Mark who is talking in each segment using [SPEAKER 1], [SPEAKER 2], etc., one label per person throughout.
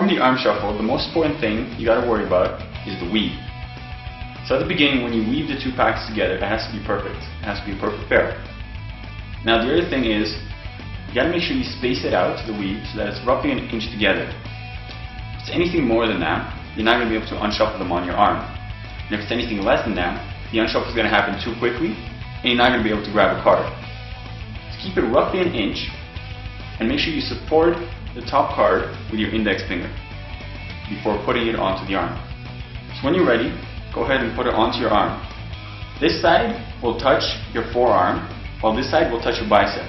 [SPEAKER 1] the arm shuffle, the most important thing you got to worry about is the weave. So at the beginning, when you weave the two packs together, it has to be perfect. It has to be a perfect pair. Now the other thing is, you got to make sure you space it out to the weave so that it's roughly an inch together. If it's anything more than that, you're not going to be able to unshuffle them on your arm. And if it's anything less than that, the unshuffle is going to happen too quickly, and you're not going to be able to grab a card. So keep it roughly an inch, and make sure you support the top card with your index finger before putting it onto the arm. So when you're ready, go ahead and put it onto your arm. This side will touch your forearm, while this side will touch your bicep.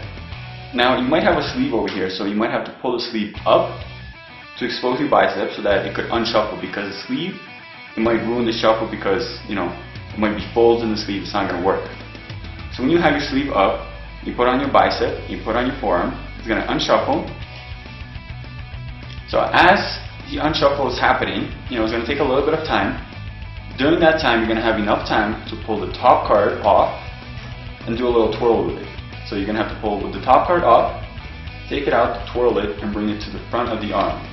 [SPEAKER 1] Now you might have a sleeve over here, so you might have to pull the sleeve up to expose your bicep so that it could unshuffle, because the sleeve, it might ruin the shuffle because, it might be folds in the sleeve, it's not going to work. So when you have your sleeve up, you put on your bicep, you put on your forearm, it's going to unshuffle. So as the unshuffle is happening, it's going to take a little bit of time. During that time, you're going to have enough time to pull the top card off and do a little twirl with it. So you're going to have to pull with the top card off, take it out, twirl it, and bring it to the front of the arm.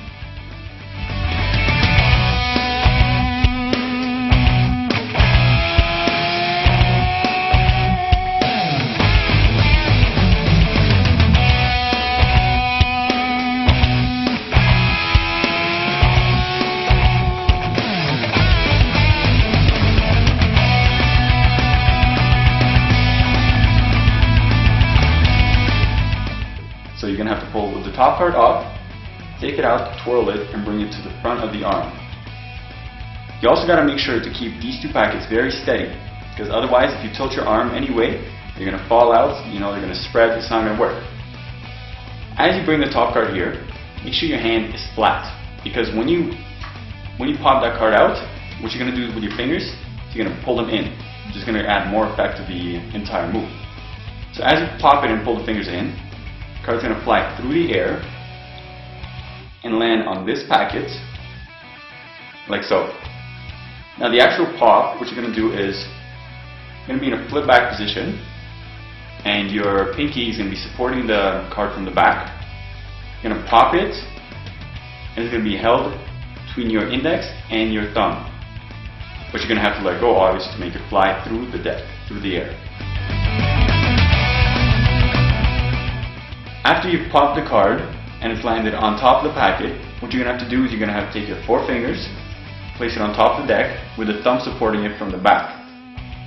[SPEAKER 1] So you're going to have to pull with the top card off, take it out, twirl it, and bring it to the front of the arm. You also got to make sure to keep these two packets very steady, because otherwise if you tilt your arm anyway, you're going to fall out, they're going to spread, it's not going to work. As you bring the top card here, make sure your hand is flat, because when you pop that card out, what you're going to do with your fingers, you're going to pull them in, which is going to add more effect to the entire move. So as you pop it and pull the fingers in, the card's going to fly through the air and land on this packet, like so. Now the actual pop, what you're going to do is, you're going to be in a flip back position, and your pinky is going to be supporting the card from the back. You're going to pop it, and it's going to be held between your index and your thumb. But you're going to have to let go, obviously, to make it fly through the deck, through the air. After you've popped the card and it's landed on top of the packet, what you're going to have to do is you're going to have to take your four fingers, place it on top of the deck with the thumb supporting it from the back.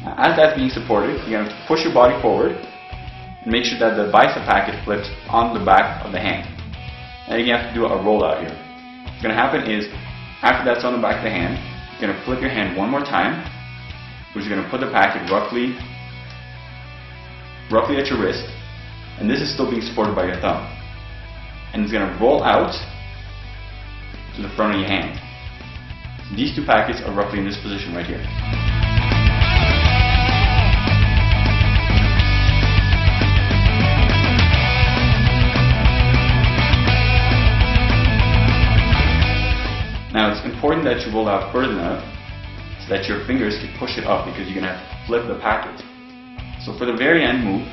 [SPEAKER 1] Now, as that's being supported, you're going to have to push your body forward and make sure that the bicep packet flips on the back of the hand. Now you're going to have to do a rollout here. What's going to happen is, after that's on the back of the hand, you're going to flip your hand one more time, which is going to put the packet roughly at your wrist. And this is still being supported by your thumb. And it's going to roll out to the front of your hand. These two packets are roughly in this position right here. Now it's important that you roll out further enough so that your fingers can push it up, because you're going to have to flip the packet. So for the very end move,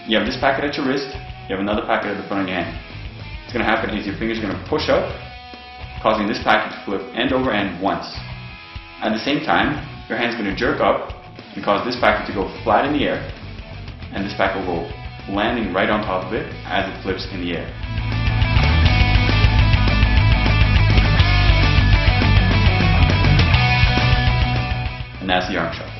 [SPEAKER 1] you have this packet at your wrist, you have another packet at the front of your hand. What's going to happen is your fingers are going to push up, causing this packet to flip end over end once. At the same time, your hand's going to jerk up and cause this packet to go flat in the air, and this packet will go landing right on top of it as it flips in the air. And that's the arm shuffle.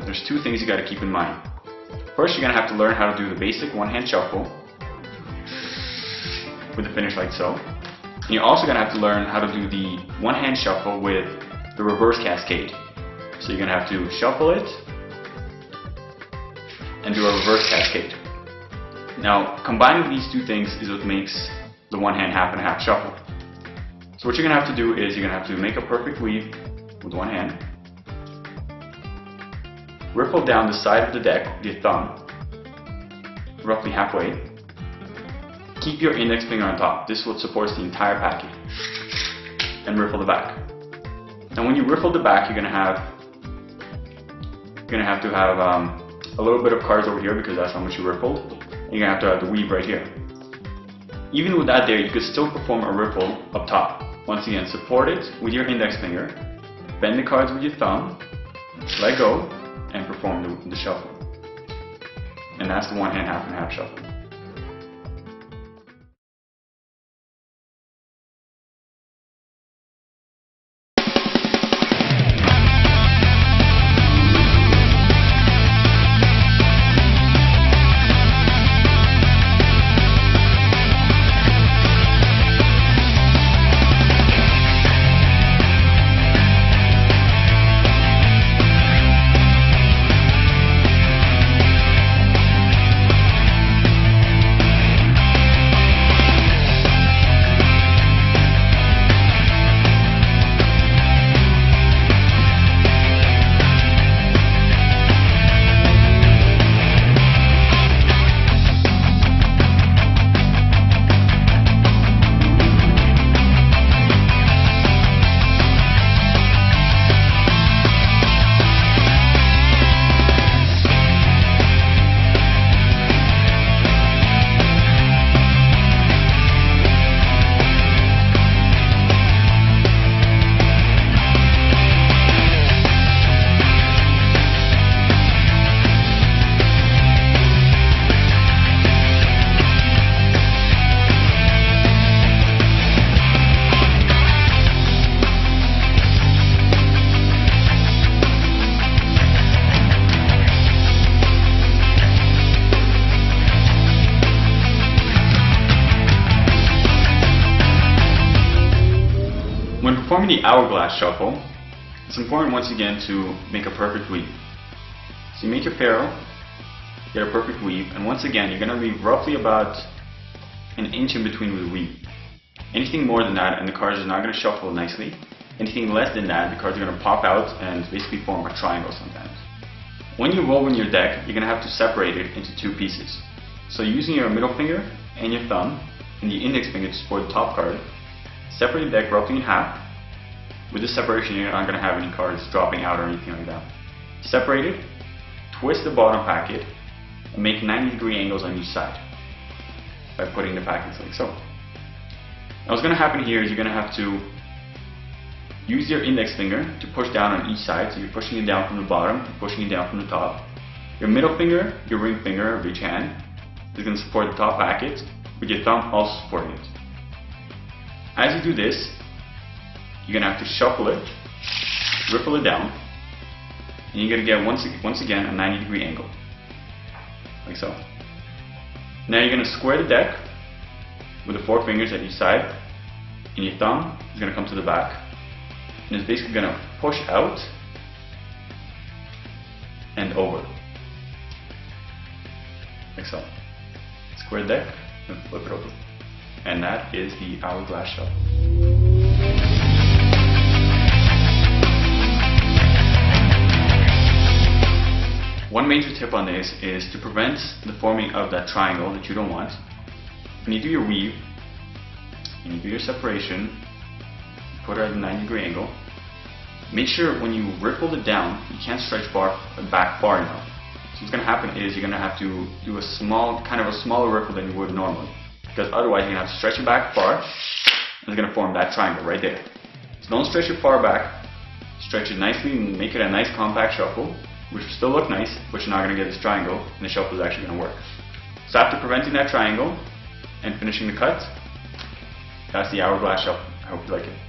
[SPEAKER 1] there's two things you got to keep in mind. First, you're going to have to learn how to do the basic one-hand shuffle with the finish like so. And you're also going to have to learn how to do the one-hand shuffle with the reverse cascade. So you're going to have to shuffle it and do a reverse cascade. Now, combining these two things is what makes the one-hand half and half shuffle. So what you're going to have to do is you're going to have to make a perfect weave with one hand, riffle down the side of the deck with your thumb, roughly halfway. Keep your index finger on top. This is what supports the entire packet. And riffle the back. Now when you riffle the back, you're going to have to have a little bit of cards over here because that's how much you riffled. And you're going to have to have the weave right here. Even with that there, you could still perform a riffle up top. Once again, support it with your index finger, bend the cards with your thumb, let go, and perform the shuffle. And that's the one-hand half and half shuffle. When performing the hourglass shuffle, it's important once again to make a perfect weave. So you make your ferrule, get a perfect weave, and once again you're going to leave roughly about an inch in between with the weave. Anything more than that and the cards are not going to shuffle nicely. Anything less than that, the cards are going to pop out and basically form a triangle sometimes. When you roll in your deck, you're going to have to separate it into two pieces. So using your middle finger and your thumb and the index finger to support the top card, separate the deck roughly in half. With this separation, you're not going to have any cards dropping out or anything like that. Separate it, twist the bottom packet, and make 90-degree angles on each side by putting the packets like so. Now what's going to happen here is you're going to have to use your index finger to push down on each side. So you're pushing it down from the bottom, pushing it down from the top. Your middle finger, your ring finger of each hand, is going to support the top packet, with your thumb also supporting it. As you do this, you're going to have to shuffle it, ripple it down, and you're going to get once again a 90-degree angle, like so. Now you're going to square the deck with the four fingers at each side, and your thumb is going to come to the back, and it's basically going to push out and over, like so. Square the deck and flip it over. And that is the hourglass shuffle. One major tip on this is to prevent the forming of that triangle that you don't want. When you do your weave, and you do your separation, put it at a 90-degree angle, make sure when you ripple it down, you can't stretch back far enough. So what's going to happen is you're going to have to do a smaller ripple than you would normally. Because otherwise you're going to have to stretch it back far, and it's going to form that triangle right there. So don't stretch it far back, stretch it nicely and make it a nice compact shuffle, which will still look nice, but you're not going to get this triangle, and the shuffle is actually going to work. So after preventing that triangle, and finishing the cut, that's the hourglass shuffle. I hope you like it.